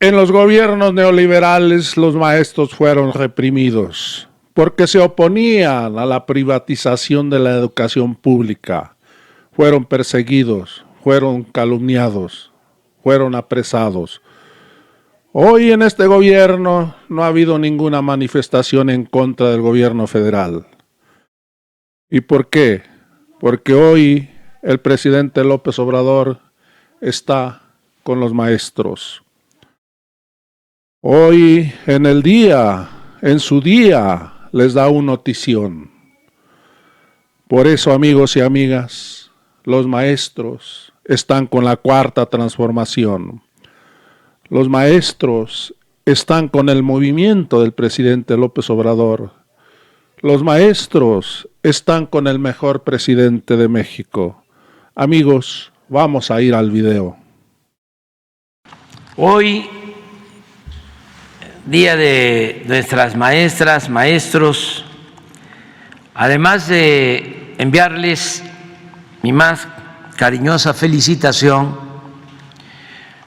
En los gobiernos neoliberales los maestros fueron reprimidos porque se oponían a la privatización de la educación pública. Fueron perseguidos, fueron calumniados, fueron apresados. Hoy en este gobierno no ha habido ninguna manifestación en contra del gobierno federal. ¿Y por qué? Porque hoy el presidente López Obrador está con los maestros. Hoy en su día, les da una notición. Por eso, amigos y amigas, los maestros están con la cuarta transformación. Los maestros están con el movimiento del presidente López Obrador. Los maestros están con el mejor presidente de México. Amigos, vamos a ir al video. Hoy, Día de nuestras maestras, maestros, además de enviarles mi más cariñosa felicitación,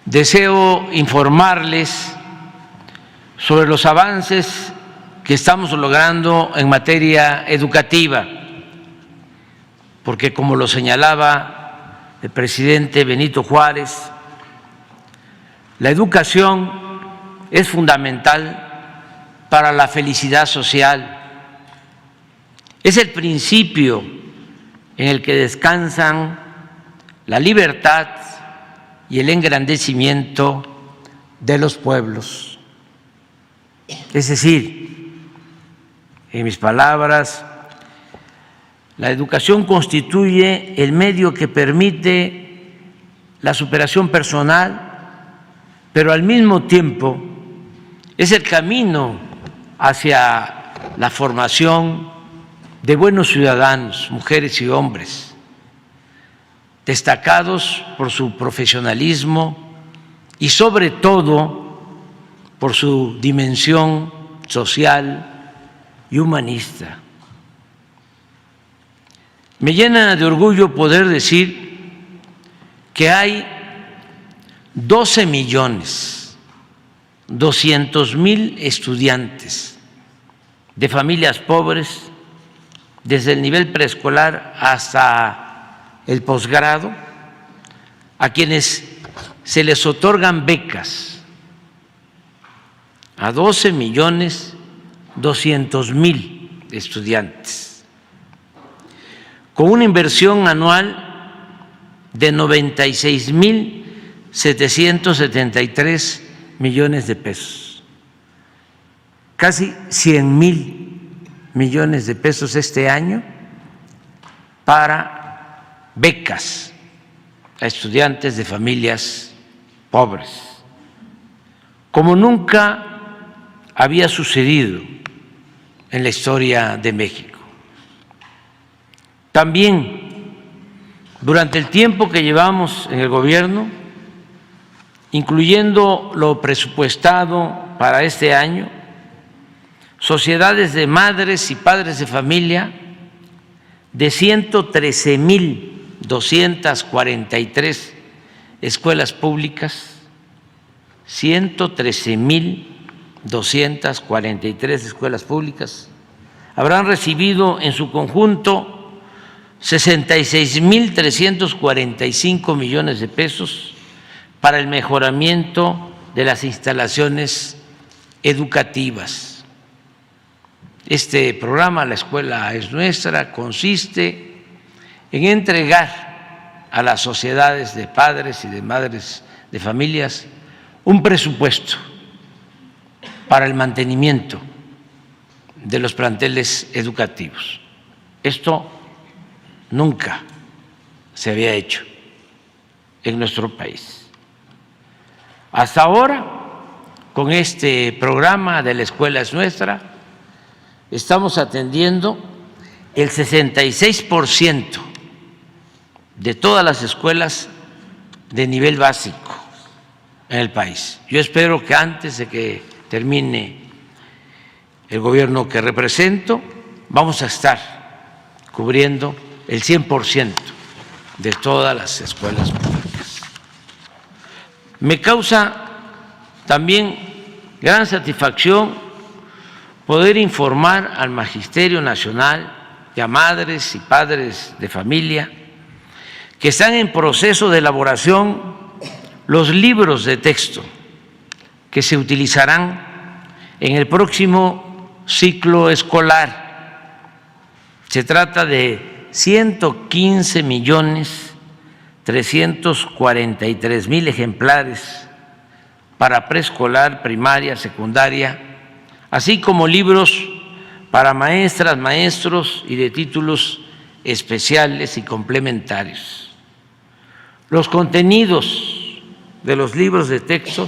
deseo informarles sobre los avances que estamos logrando en materia educativa, porque como lo señalaba el presidente Benito Juárez, la educación es fundamental para la felicidad social. Es el principio en el que descansan la libertad y el engrandecimiento de los pueblos. Es decir, en mis palabras, la educación constituye el medio que permite la superación personal, pero al mismo tiempo es el camino hacia la formación de buenos ciudadanos, mujeres y hombres, destacados por su profesionalismo y sobre todo por su dimensión social y humanista. Me llena de orgullo poder decir que hay 12.200.000 estudiantes de familias pobres, desde el nivel preescolar hasta el posgrado, a quienes se les otorgan becas, a 12.200.000 estudiantes, con una inversión anual de 96.773 millones de pesos, casi 100.000 millones de pesos este año para becas a estudiantes de familias pobres, como nunca había sucedido en la historia de México. También, durante el tiempo que llevamos en el gobierno, incluyendo lo presupuestado para este año, sociedades de madres y padres de familia de 113.243 escuelas públicas, 113.243 escuelas públicas, habrán recibido en su conjunto 66.345 millones de pesos para el mejoramiento de las instalaciones educativas. Este programa, La Escuela es Nuestra, consiste en entregar a las sociedades de padres y de madres de familias un presupuesto para el mantenimiento de los planteles educativos. Esto nunca se había hecho en nuestro país. Hasta ahora, con este programa de La Escuela es Nuestra, estamos atendiendo el 66% de todas las escuelas de nivel básico en el país. Yo espero que antes de que termine el gobierno que represento, vamos a estar cubriendo el 100% de todas las escuelas públicas. Me causa también gran satisfacción poder informar al Magisterio Nacional y a madres y padres de familia que están en proceso de elaboración los libros de texto que se utilizarán en el próximo ciclo escolar. Se trata de 115.343.000 ejemplares para preescolar, primaria, secundaria, así como libros para maestras, maestros y de títulos especiales y complementarios. Los contenidos de los libros de texto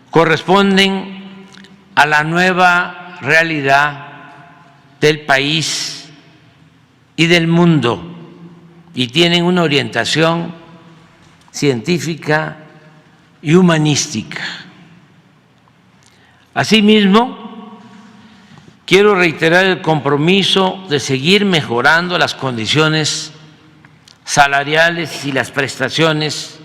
corresponden a la nueva realidad del país y del mundo y tienen una orientación científica y humanística. Asimismo, quiero reiterar el compromiso de seguir mejorando las condiciones salariales y las prestaciones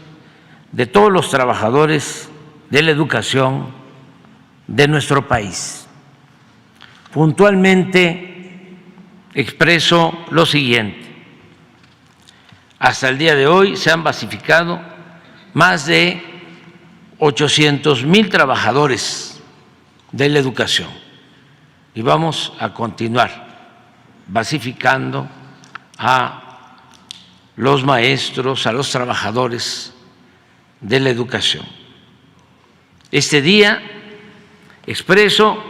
de todos los trabajadores de la educación de nuestro país. Puntualmente expreso lo siguiente. Hasta el día de hoy se han basificado más de 800,000 trabajadores de la educación y vamos a continuar basificando a los maestros, a los trabajadores de la educación. Este día expreso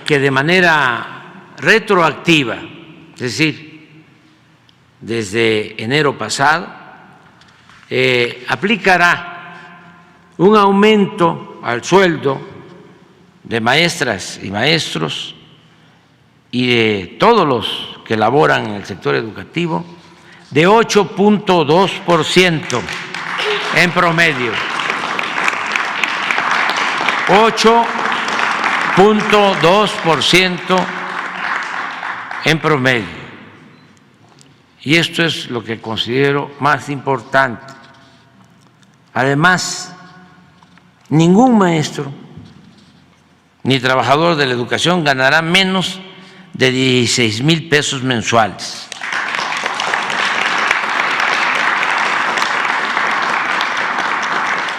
que de manera retroactiva, es decir, desde enero pasado, aplicará un aumento al sueldo de maestras y maestros y de todos los que laboran en el sector educativo de 8.2% en promedio. 8.2% en promedio. Y esto es lo que considero más importante. Además, ningún maestro ni trabajador de la educación ganará menos de 16,000 pesos mensuales.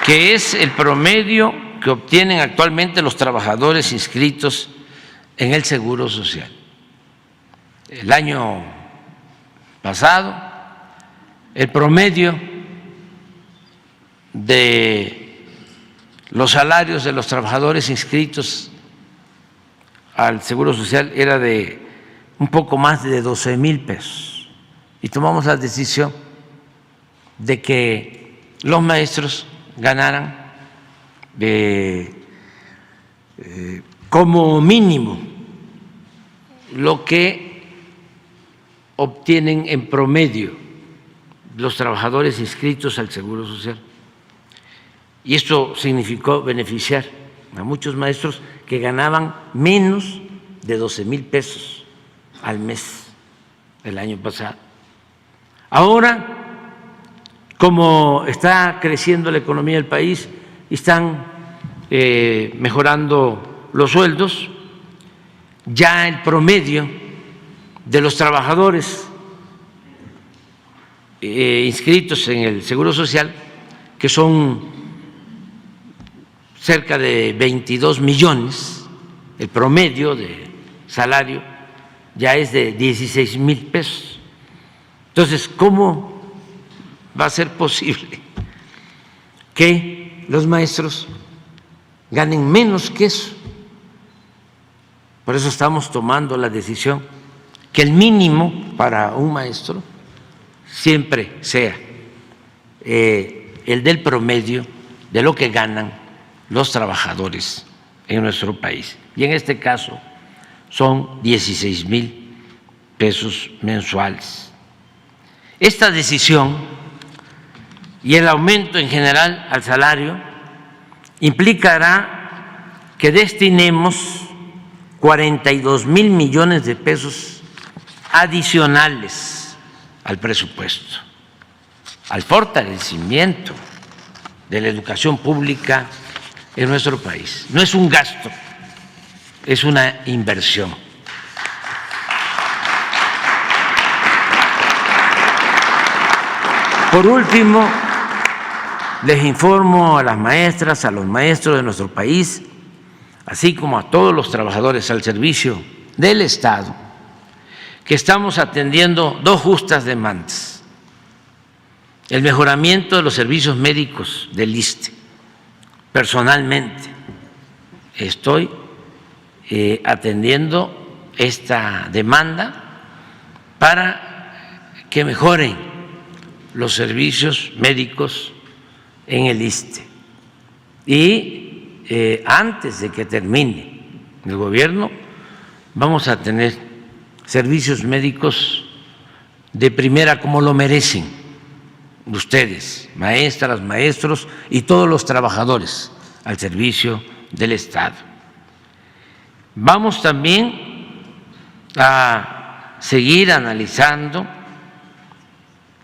Que es el promedio que obtienen actualmente los trabajadores inscritos en el Seguro Social. El año pasado, el promedio de los salarios de los trabajadores inscritos al Seguro Social era de un poco más de 12,000 pesos. Y tomamos la decisión de que los maestros ganaran como mínimo lo que obtienen en promedio los trabajadores inscritos al Seguro Social. Y esto significó beneficiar a muchos maestros que ganaban menos de 12,000 pesos al mes el año pasado. Ahora, como está creciendo la economía del país y están mejorando los sueldos, ya el promedio de los trabajadores inscritos en el Seguro Social, que son cerca de 22 millones, el promedio de salario ya es de 16,000 pesos. Entonces, ¿cómo va a ser posible que los maestros ganen menos que eso? Por eso estamos tomando la decisión que el mínimo para un maestro siempre sea el del promedio de lo que ganan los trabajadores en nuestro país. Y en este caso son 16,000 pesos mensuales. Esta decisión y el aumento en general al salario implicará que destinemos 42,000 millones de pesos adicionales al presupuesto, al fortalecimiento de la educación pública en nuestro país. No es un gasto, es una inversión. Por último, les informo a las maestras, a los maestros de nuestro país, así como a todos los trabajadores al servicio del Estado, que estamos atendiendo dos justas demandas: el mejoramiento de los servicios médicos del ISSSTE. Personalmente estoy atendiendo esta demanda para que mejoren los servicios médicos en el ISSSTE. Y antes de que termine el gobierno vamos a tener servicios médicos de primera, como lo merecen ustedes, maestras, maestros y todos los trabajadores al servicio del Estado. Vamos también a seguir analizando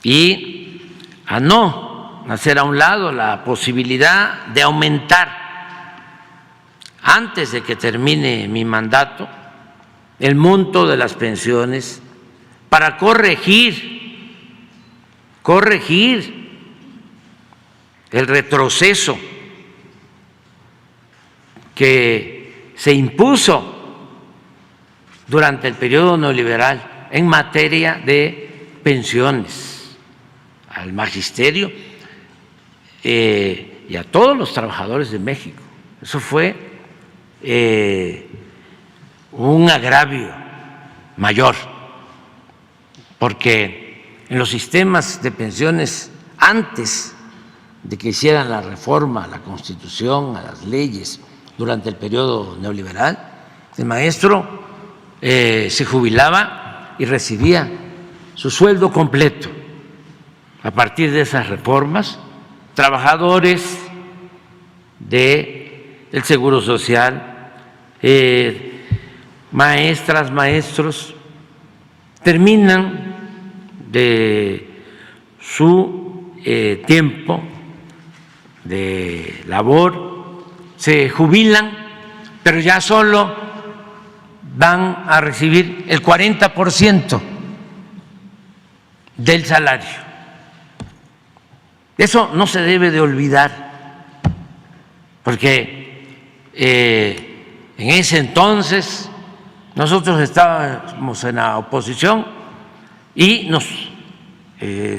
y a no hacer a un lado la posibilidad de aumentar, antes de que termine mi mandato, el monto de las pensiones para corregir el retroceso que se impuso durante el periodo neoliberal en materia de pensiones al magisterio y a todos los trabajadores de México. Eso fue un agravio mayor, porque en los sistemas de pensiones, antes de que hicieran la reforma a la Constitución, a las leyes, durante el periodo neoliberal, el maestro se jubilaba y recibía su sueldo completo. A partir de esas reformas, trabajadores del Seguro Social, maestras, maestros, terminan de su tiempo de labor, se jubilan, pero ya solo van a recibir el 40% del salario. Eso no se debe de olvidar, porque en ese entonces nosotros estábamos en la oposición y nos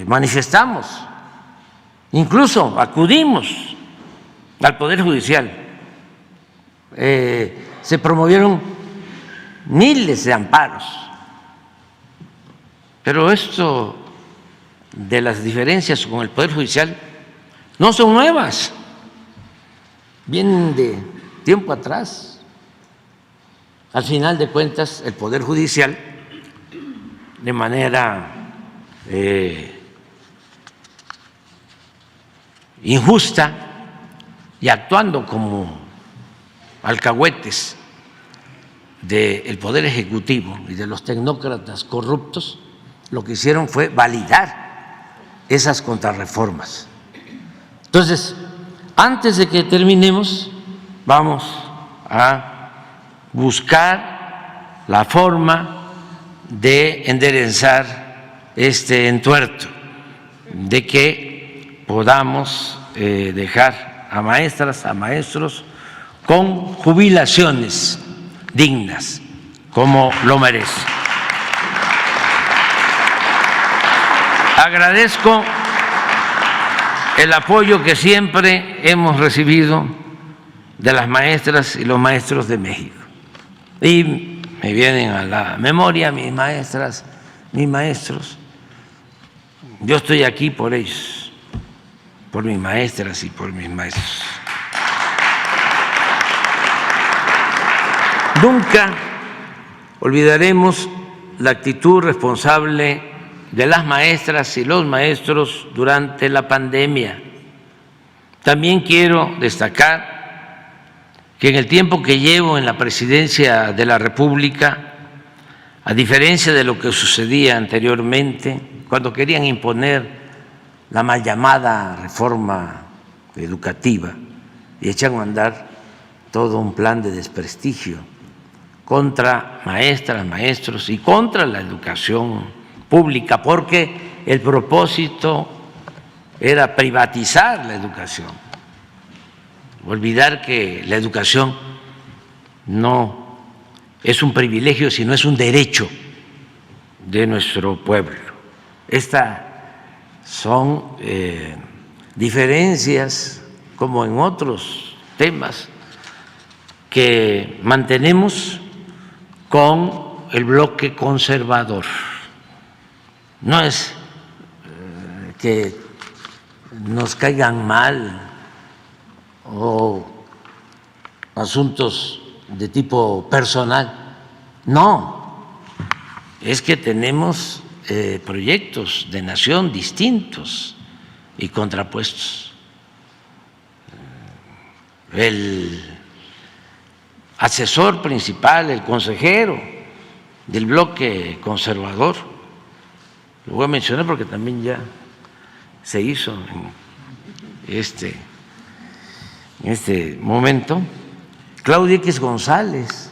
manifestamos, incluso acudimos al Poder Judicial. Se promovieron miles de amparos, pero esto de las diferencias con el Poder Judicial no son nuevas, vienen de tiempo atrás. Al final de cuentas, el Poder Judicial, de manera injusta y actuando como alcahuetes del Poder Ejecutivo y de los tecnócratas corruptos, lo que hicieron fue validar esas contrarreformas. Entonces, antes de que terminemos, vamos a buscar la forma de enderezar este entuerto, de que podamos dejar a maestras, a maestros con jubilaciones dignas, como lo merecen. Agradezco el apoyo que siempre hemos recibido de las maestras y los maestros de México. Y me vienen a la memoria mis maestras, mis maestros. Yo estoy aquí por ellos, por mis maestras y por mis maestros. Nunca olvidaremos la actitud responsable de las maestras y los maestros durante la pandemia. También quiero destacar que en el tiempo que llevo en la presidencia de la República, a diferencia de lo que sucedía anteriormente, cuando querían imponer la mal llamada reforma educativa, y echan a andar todo un plan de desprestigio contra maestras, maestros y contra la educación pública, porque el propósito era privatizar la educación, olvidar que la educación no es un privilegio, sino es un derecho de nuestro pueblo. Estas son diferencias, como en otros temas, que mantenemos con el bloque conservador. No es que nos caigan mal o asuntos de tipo personal, no, es que tenemos proyectos de nación distintos y contrapuestos. El asesor principal, el consejero del bloque conservador, lo voy a mencionar porque también ya se hizo en este momento, Claudio X González,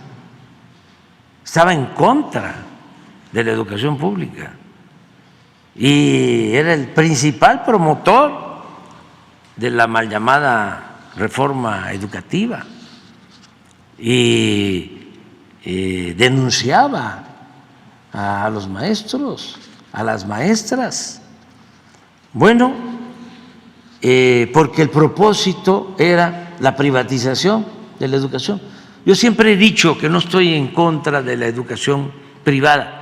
estaba en contra de la educación pública y era el principal promotor de la mal llamada reforma educativa y denunciaba a los maestros, a las maestras. Bueno, porque el propósito era la privatización de la educación. Yo siempre he dicho que no estoy en contra de la educación privada.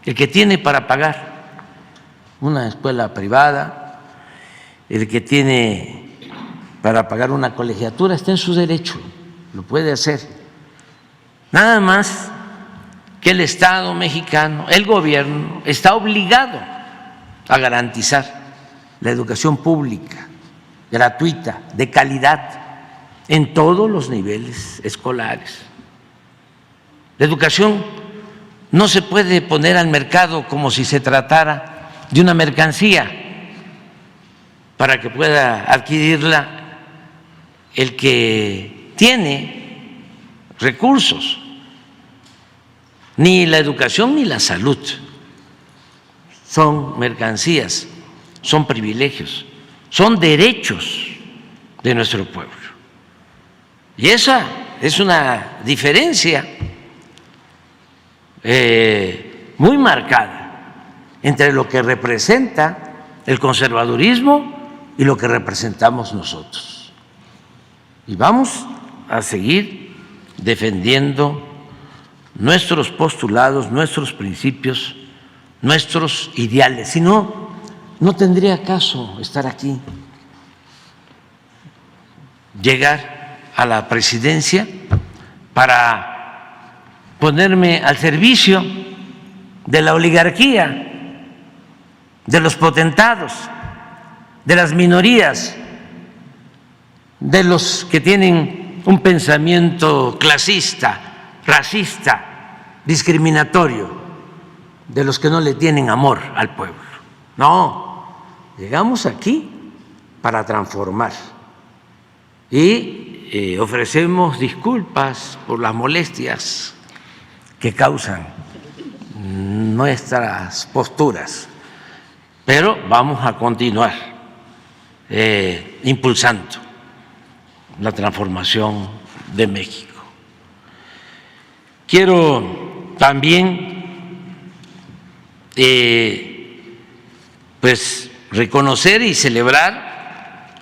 El que tiene para pagar una escuela privada, el que tiene para pagar una colegiatura, está en su derecho, lo puede hacer. Nada más que el Estado mexicano, el gobierno, está obligado a garantizar la educación pública, gratuita, de calidad, en todos los niveles escolares. La educación no se puede poner al mercado como si se tratara de una mercancía para que pueda adquirirla el que tiene recursos. Ni la educación ni la salud son mercancías, son privilegios, son derechos de nuestro pueblo. Y esa es una diferencia muy marcada entre lo que representa el conservadurismo y lo que representamos nosotros. Y vamos a seguir defendiendo nuestros postulados, nuestros principios, nuestros ideales. Si no, no tendría caso estar aquí, llegar a la presidencia para ponerme al servicio de la oligarquía, de los potentados, de las minorías, de los que tienen un pensamiento clasista, racista, discriminatorio, de los que no le tienen amor al pueblo. No, llegamos aquí para transformar y ofrecemos disculpas por las molestias que causan nuestras posturas, pero vamos a continuar impulsando la transformación de México. Quiero también pues reconocer y celebrar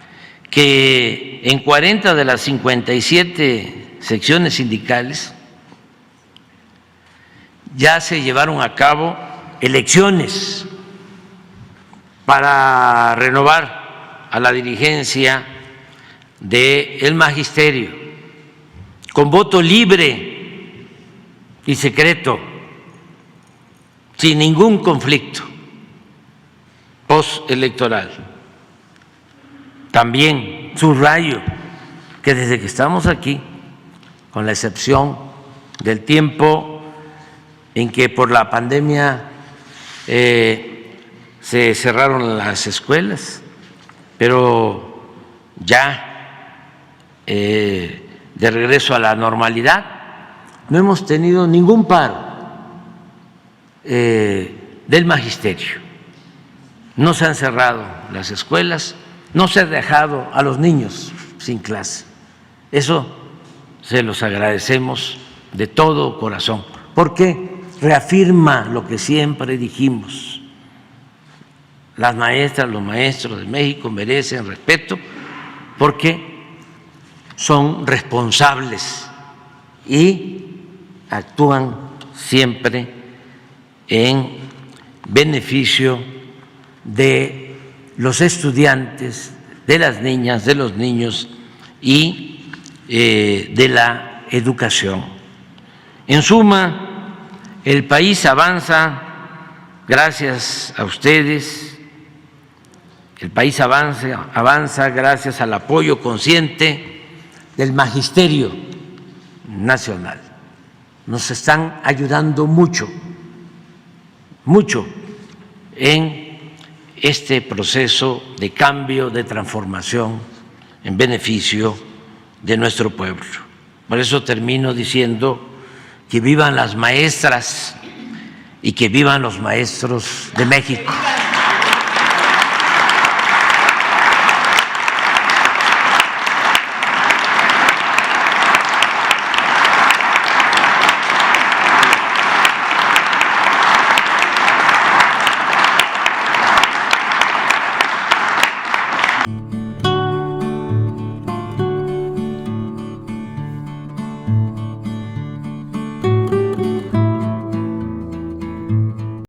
que en 40 de las 57 secciones sindicales ya se llevaron a cabo elecciones para renovar a la dirigencia del magisterio con voto libre y secreto, sin ningún conflicto postelectoral. También subrayo que desde que estamos aquí, con la excepción del tiempo en que por la pandemia se cerraron las escuelas, pero ya de regreso a la normalidad, no hemos tenido ningún paro del magisterio. No se han cerrado las escuelas, no se ha dejado a los niños sin clase. Eso se los agradecemos de todo corazón, porque reafirma lo que siempre dijimos. Las maestras, los maestros de México merecen respeto porque son responsables y actúan siempre en beneficio de los estudiantes, de las niñas, de los niños y de la educación. En suma, el país avanza gracias a ustedes. El país avanza gracias al apoyo consciente del Magisterio Nacional. Nos están ayudando mucho, mucho en este proceso de cambio, de transformación en beneficio de nuestro pueblo. Por eso termino diciendo que vivan las maestras y que vivan los maestros de México.